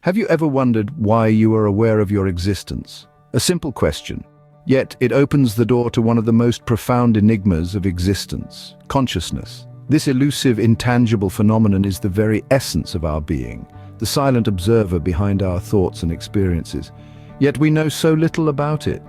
Have you ever wondered why you are aware of your existence? A simple question, yet it opens the door to one of the most profound enigmas of existence, consciousness. This elusive, intangible phenomenon is the very essence of our being, the silent observer behind our thoughts and experiences. Yet we know so little about it.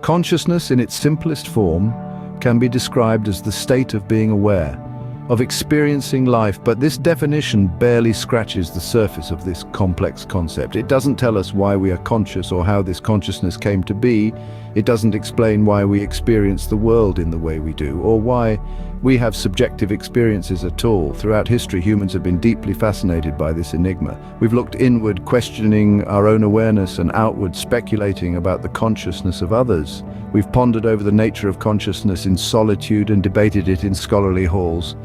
Consciousness, in its simplest form, can be described as the state of being aware, of experiencing life, but this definition barely scratches the surface of this complex concept. It doesn't tell us why we are conscious or how this consciousness came to be. It doesn't explain why we experience the world in the way we do, or why we have subjective experiences at all. Throughout history, humans have been deeply fascinated by this enigma. We've looked inward, questioning our own awareness, and outward, speculating about the consciousness of others. We've pondered over the nature of consciousness in solitude and debated it in scholarly halls.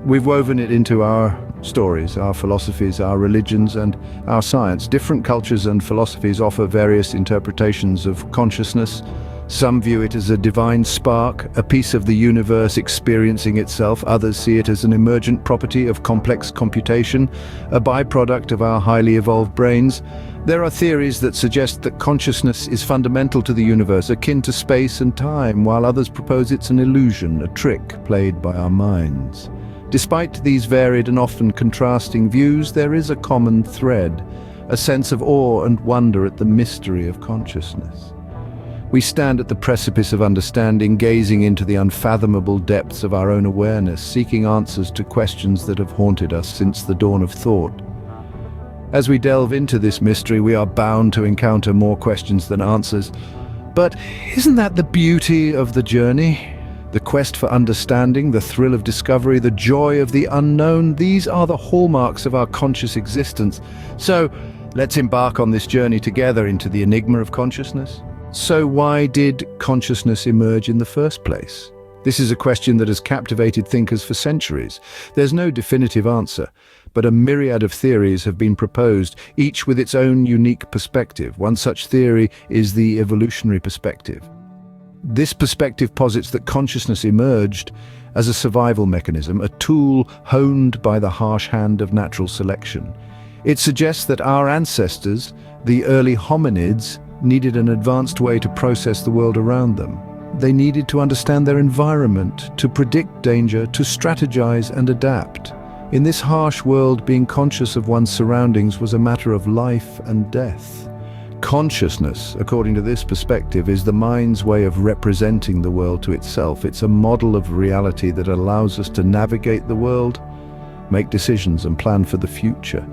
We've woven it into our stories, our philosophies, our religions, and our science. Different cultures and philosophies offer various interpretations of consciousness. Some view it as a divine spark, a piece of the universe experiencing itself. Others see it as an emergent property of complex computation, a byproduct of our highly evolved brains. There are theories that suggest that consciousness is fundamental to the universe, akin to space and time, while others propose it's an illusion, a trick played by our minds. Despite these varied and often contrasting views, there is a common thread, a sense of awe and wonder at the mystery of consciousness. We stand at the precipice of understanding, gazing into the unfathomable depths of our own awareness, seeking answers to questions that have haunted us since the dawn of thought. As we delve into this mystery, we are bound to encounter more questions than answers. But isn't that the beauty of the journey? The quest for understanding, the thrill of discovery, the joy of the unknown, these are the hallmarks of our conscious existence. So, let's embark on this journey together into the enigma of consciousness. So why did consciousness emerge in the first place? This is a question that has captivated thinkers for centuries. There's no definitive answer, but a myriad of theories have been proposed, each with its own unique perspective. One such theory is the evolutionary perspective. This perspective posits that consciousness emerged as a survival mechanism, a tool honed by the harsh hand of natural selection. It suggests that our ancestors, the early hominids, needed an advanced way to process the world around them. They needed to understand their environment, to predict danger, to strategize and adapt. In this harsh world, being conscious of one's surroundings was a matter of life and death. Consciousness, according to this perspective, is the mind's way of representing the world to itself. It's a model of reality that allows us to navigate the world, make decisions, and plan for the future.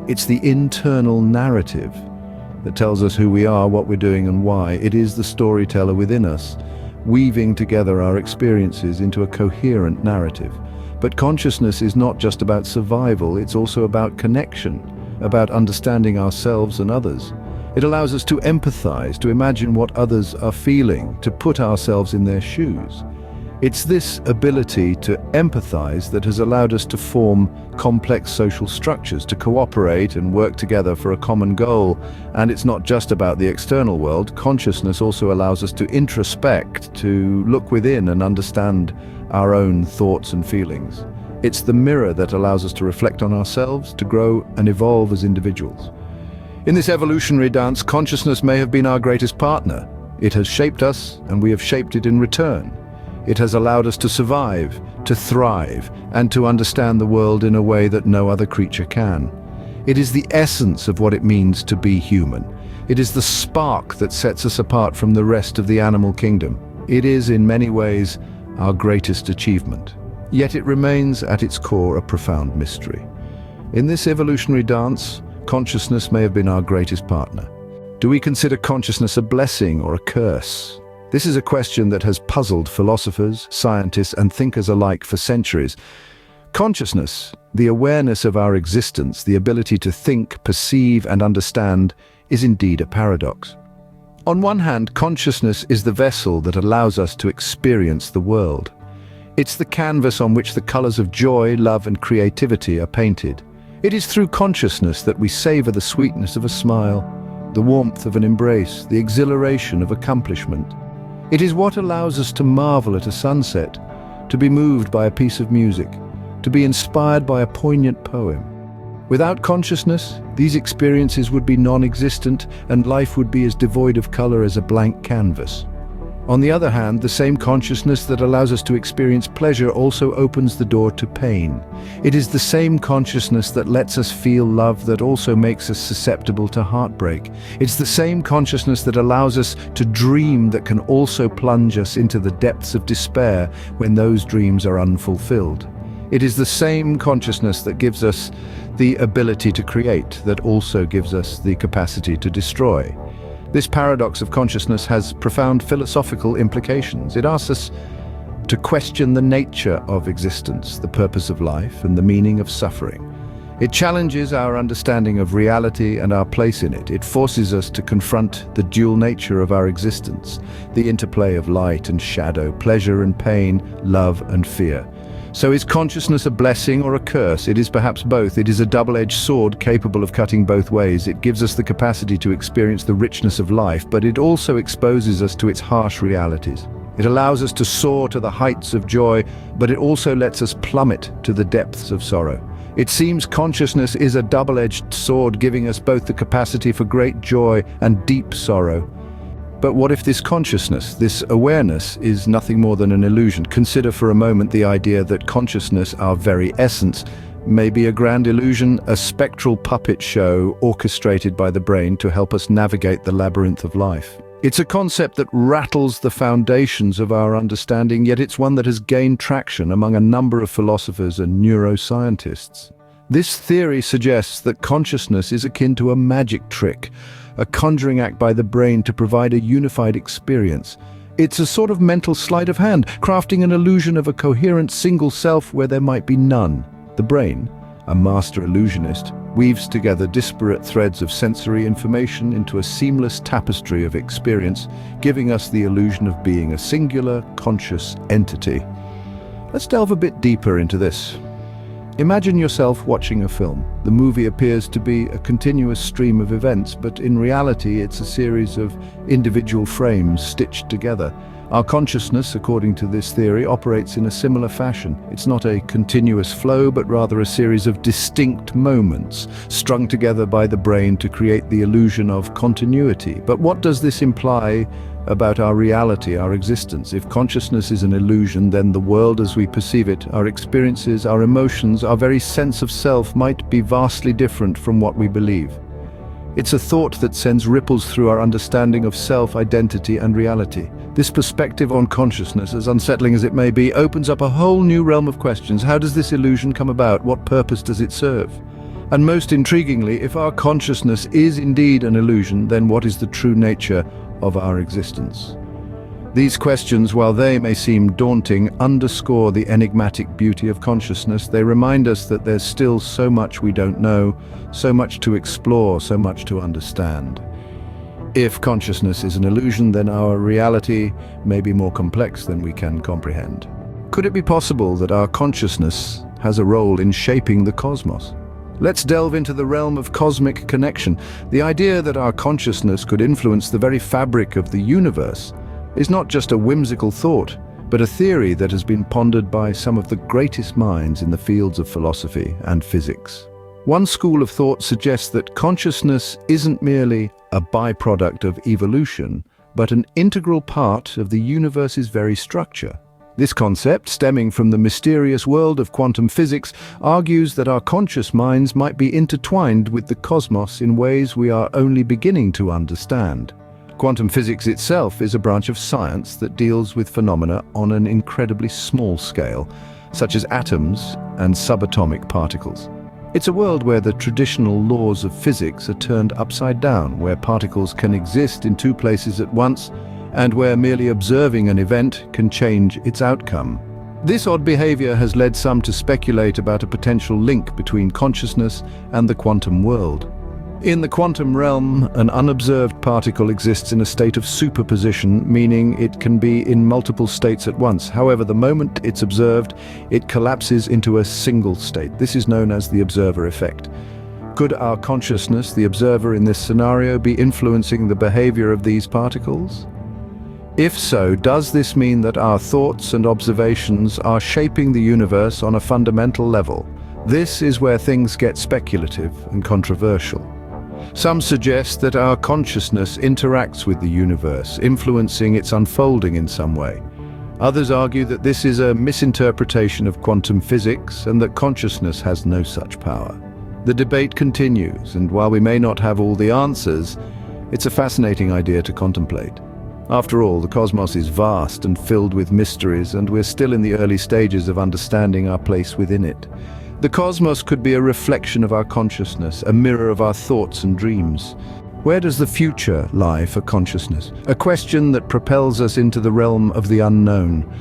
It's the internal narrative that tells us who we are, what we're doing, and why. It is the storyteller within us, weaving together our experiences into a coherent narrative. But consciousness is not just about survival, it's also about connection, about understanding ourselves and others. It allows us to empathize, to imagine what others are feeling, to put ourselves in their shoes. It's this ability to empathize that has allowed us to form complex social structures, to cooperate and work together for a common goal. And it's not just about the external world. Consciousness also allows us to introspect, to look within and understand our own thoughts and feelings. It's the mirror that allows us to reflect on ourselves, to grow and evolve as individuals. In this evolutionary dance, consciousness may have been our greatest partner. It has shaped us, and we have shaped it in return. It has allowed us to survive, to thrive, and to understand the world in a way that no other creature can. It is the essence of what it means to be human. It is the spark that sets us apart from the rest of the animal kingdom. It is, in many ways, our greatest achievement. Yet it remains at its core a profound mystery. In this evolutionary dance, consciousness may have been our greatest partner. Do we consider consciousness a blessing or a curse? This is a question that has puzzled philosophers, scientists, and thinkers alike for centuries. Consciousness, the awareness of our existence, the ability to think, perceive, and understand, is indeed a paradox. On one hand, consciousness is the vessel that allows us to experience the world. It's the canvas on which the colors of joy, love, and creativity are painted. It is through consciousness that we savor the sweetness of a smile, the warmth of an embrace, the exhilaration of accomplishment. It is what allows us to marvel at a sunset, to be moved by a piece of music, to be inspired by a poignant poem. Without consciousness, these experiences would be non-existent and life would be as devoid of color as a blank canvas. On the other hand, the same consciousness that allows us to experience pleasure also opens the door to pain. It is the same consciousness that lets us feel love that also makes us susceptible to heartbreak. It's the same consciousness that allows us to dream that can also plunge us into the depths of despair when those dreams are unfulfilled. It is the same consciousness that gives us the ability to create, that also gives us the capacity to destroy. This paradox of consciousness has profound philosophical implications. It asks us to question the nature of existence, the purpose of life, and the meaning of suffering. It challenges our understanding of reality and our place in it. It forces us to confront the dual nature of our existence, the interplay of light and shadow, pleasure and pain, love and fear. So is consciousness a blessing or a curse? It is perhaps both. It is a double-edged sword capable of cutting both ways. It gives us the capacity to experience the richness of life, but it also exposes us to its harsh realities. It allows us to soar to the heights of joy, but it also lets us plummet to the depths of sorrow. It seems consciousness is a double-edged sword, giving us both the capacity for great joy and deep sorrow. But what if this consciousness, this awareness, is nothing more than an illusion? Consider for a moment the idea that consciousness, our very essence, may be a grand illusion, a spectral puppet show orchestrated by the brain to help us navigate the labyrinth of life. It's a concept that rattles the foundations of our understanding, yet it's one that has gained traction among a number of philosophers and neuroscientists. This theory suggests that consciousness is akin to a magic trick, a conjuring act by the brain to provide a unified experience. It's a sort of mental sleight of hand, crafting an illusion of a coherent single self where there might be none. The brain, a master illusionist, weaves together disparate threads of sensory information into a seamless tapestry of experience, giving us the illusion of being a singular, conscious entity. Let's delve a bit deeper into this. Imagine yourself watching a film. The movie appears to be a continuous stream of events, but in reality it's a series of individual frames stitched together. Our consciousness, according to this theory, operates in a similar fashion. It's not a continuous flow, but rather a series of distinct moments, strung together by the brain to create the illusion of continuity. But what does this imply about our reality, our existence? If consciousness is an illusion, then the world as we perceive it, our experiences, our emotions, our very sense of self might be vastly different from what we believe. It's a thought that sends ripples through our understanding of self, identity, and reality. This perspective on consciousness, as unsettling as it may be, opens up a whole new realm of questions. How does this illusion come about? What purpose does it serve? And most intriguingly, if our consciousness is indeed an illusion, then what is the true nature of our existence? These questions, while they may seem daunting, underscore the enigmatic beauty of consciousness. They remind us that there's still so much we don't know, so much to explore, so much to understand. If consciousness is an illusion, then our reality may be more complex than we can comprehend. Could it be possible that our consciousness has a role in shaping the cosmos? Let's delve into the realm of cosmic connection. The idea that our consciousness could influence the very fabric of the universe is not just a whimsical thought, but a theory that has been pondered by some of the greatest minds in the fields of philosophy and physics. One school of thought suggests that consciousness isn't merely a byproduct of evolution, but an integral part of the universe's very structure. This concept, stemming from the mysterious world of quantum physics, argues that our conscious minds might be intertwined with the cosmos in ways we are only beginning to understand. Quantum physics itself is a branch of science that deals with phenomena on an incredibly small scale, such as atoms and subatomic particles. It's a world where the traditional laws of physics are turned upside down, where particles can exist in two places at once, and where merely observing an event can change its outcome. This odd behavior has led some to speculate about a potential link between consciousness and the quantum world. In the quantum realm, an unobserved particle exists in a state of superposition, meaning it can be in multiple states at once. However, the moment it's observed, it collapses into a single state. This is known as the observer effect. Could our consciousness, the observer in this scenario, be influencing the behavior of these particles? If so, does this mean that our thoughts and observations are shaping the universe on a fundamental level? This is where things get speculative and controversial. Some suggest that our consciousness interacts with the universe, influencing its unfolding in some way. Others argue that this is a misinterpretation of quantum physics and that consciousness has no such power. The debate continues, and while we may not have all the answers, it's a fascinating idea to contemplate. After all, the cosmos is vast and filled with mysteries, and we're still in the early stages of understanding our place within it. The cosmos could be a reflection of our consciousness, a mirror of our thoughts and dreams. Where does the future lie for consciousness? A question that propels us into the realm of the unknown.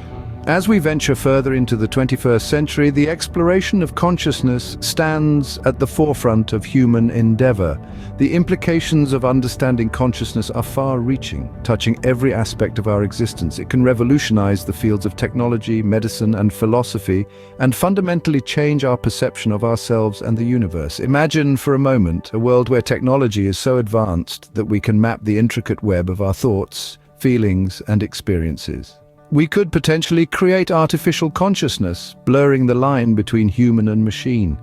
As we venture further into the 21st century, the exploration of consciousness stands at the forefront of human endeavor. The implications of understanding consciousness are far-reaching, touching every aspect of our existence. It can revolutionize the fields of technology, medicine, and philosophy, and fundamentally change our perception of ourselves and the universe. Imagine for a moment a world where technology is so advanced that we can map the intricate web of our thoughts, feelings, and experiences. We could potentially create artificial consciousness, blurring the line between human and machine.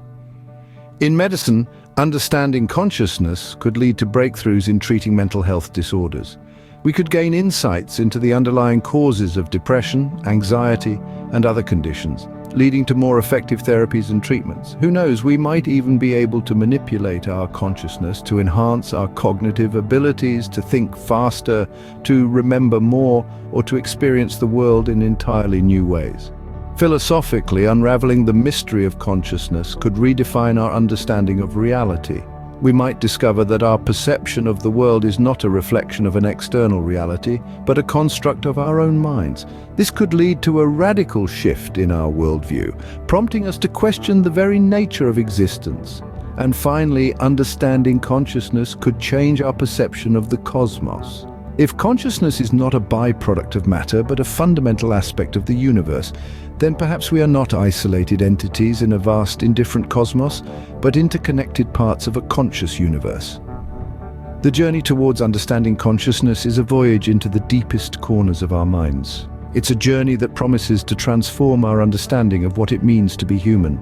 In medicine, understanding consciousness could lead to breakthroughs in treating mental health disorders. We could gain insights into the underlying causes of depression, anxiety, and other conditions, leading to more effective therapies and treatments. Who knows, we might even be able to manipulate our consciousness to enhance our cognitive abilities, to think faster, to remember more, or to experience the world in entirely new ways. Philosophically, unraveling the mystery of consciousness could redefine our understanding of reality. We might discover that our perception of the world is not a reflection of an external reality, but a construct of our own minds. This could lead to a radical shift in our worldview, prompting us to question the very nature of existence. And finally, understanding consciousness could change our perception of the cosmos. If consciousness is not a byproduct of matter, but a fundamental aspect of the universe, then perhaps we are not isolated entities in a vast, indifferent cosmos, but interconnected parts of a conscious universe. The journey towards understanding consciousness is a voyage into the deepest corners of our minds. It's a journey that promises to transform our understanding of what it means to be human.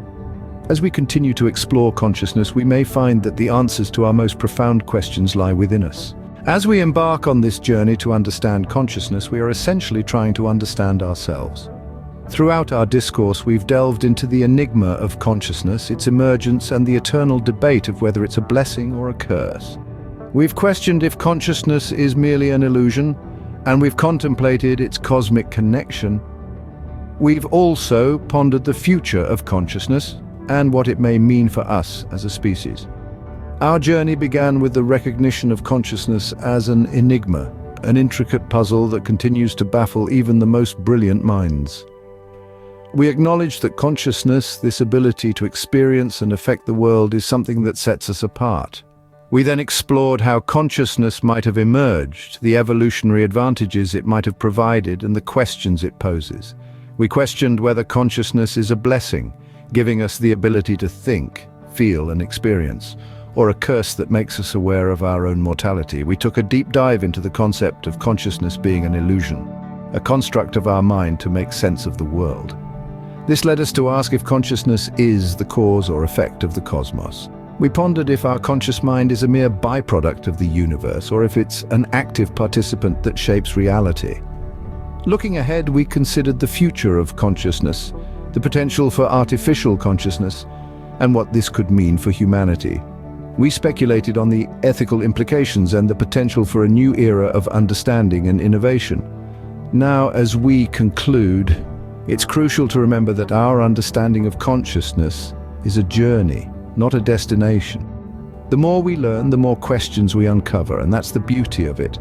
As we continue to explore consciousness, we may find that the answers to our most profound questions lie within us. As we embark on this journey to understand consciousness, we are essentially trying to understand ourselves. Throughout our discourse, we've delved into the enigma of consciousness, its emergence, and the eternal debate of whether it's a blessing or a curse. We've questioned if consciousness is merely an illusion, and we've contemplated its cosmic connection. We've also pondered the future of consciousness and what it may mean for us as a species. Our journey began with the recognition of consciousness as an enigma, an intricate puzzle that continues to baffle even the most brilliant minds. We acknowledge that consciousness, this ability to experience and affect the world, is something that sets us apart. We then explored how consciousness might have emerged, the evolutionary advantages it might have provided, and the questions it poses. We questioned whether consciousness is a blessing, giving us the ability to think, feel, and experience, or a curse that makes us aware of our own mortality. We took a deep dive into the concept of consciousness being an illusion, a construct of our mind to make sense of the world. This led us to ask if consciousness is the cause or effect of the cosmos. We pondered if our conscious mind is a mere byproduct of the universe, or if it's an active participant that shapes reality. Looking ahead, we considered the future of consciousness, the potential for artificial consciousness, and what this could mean for humanity. We speculated on the ethical implications and the potential for a new era of understanding and innovation. Now, as we conclude, it's crucial to remember that our understanding of consciousness is a journey, not a destination. The more we learn, the more questions we uncover, and that's the beauty of it.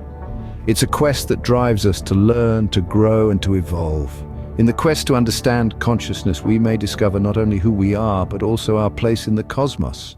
It's a quest that drives us to learn, to grow, and to evolve. In the quest to understand consciousness, we may discover not only who we are, but also our place in the cosmos.